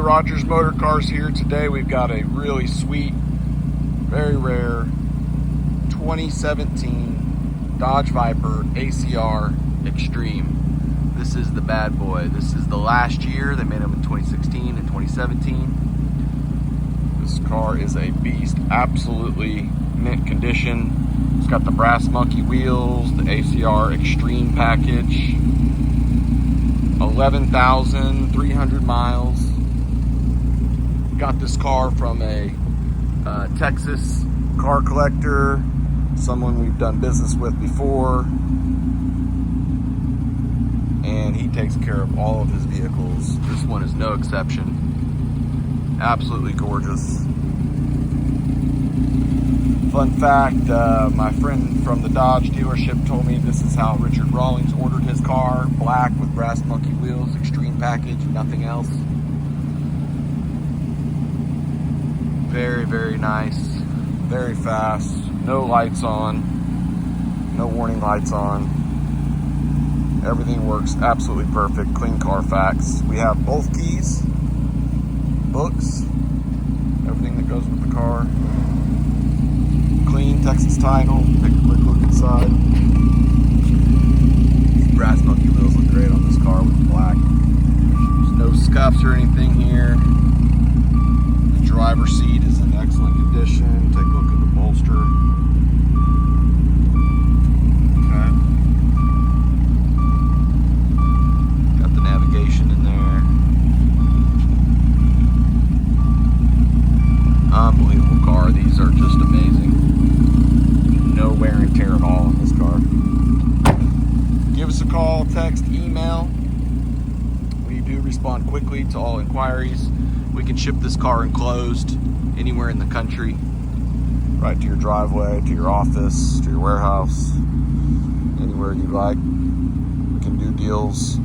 Rogers Motor Cars here. Today we've got a really sweet, very rare 2017 Dodge Viper ACR Extreme. This is the bad boy. This is the last year. They made them in 2016 and 2017. This car is a beast, absolutely mint condition. It's got the brass monkey wheels, the ACR Extreme package. 11,300 miles. Got this car from a Texas car collector, someone we've done business with before, and he takes care of all of his vehicles. This one is no exception. Absolutely gorgeous. Fun fact, my friend from the Dodge dealership told me this is how Richard Rawlings ordered his car, black with brass monkey wheels, extreme package, nothing else. Very, very nice, very fast, no lights on, no warning lights on. Everything works absolutely perfect, clean Carfax. We have both keys, books, everything that goes with the car. Clean Texas title. Take a quick look inside. These brass monkey wheels look great on this car with black. There's no scuffs or anything here. The driver's seat is in excellent condition. Take a look at the bolster. Okay. Got the navigation in there. Unbelievable car. These are just amazing. No wear and tear at all in this car. Give us a call, text, email. We do respond quickly to all inquiries. We can ship this car enclosed anywhere in the country, right to your driveway, to your office, to your warehouse, anywhere you like. We can do deals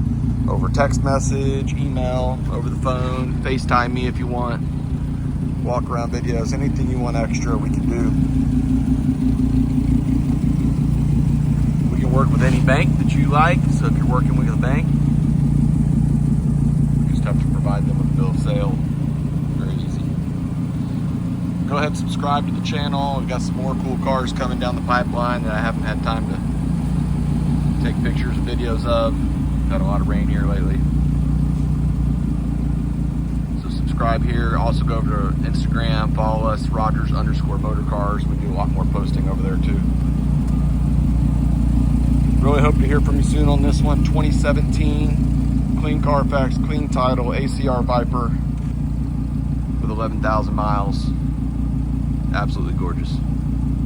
over text message, email, over the phone, FaceTime me if you want, walk around videos, anything you want extra we can do. Work with any bank that you like. So if you're working with a bank, you just have to provide them with a bill of sale. Very easy. Go ahead and subscribe to the channel. We've got some more cool cars coming down the pipeline that I haven't had time to take pictures and videos of. Had a lot of rain here lately. So subscribe here. Also go over to Instagram, follow us, Rogers_Motorcars. We do a lot more posting over there too. Really hope to hear from you soon on this one. 2017, clean Carfax, clean title, ACR Viper with 11,000 miles. Absolutely gorgeous.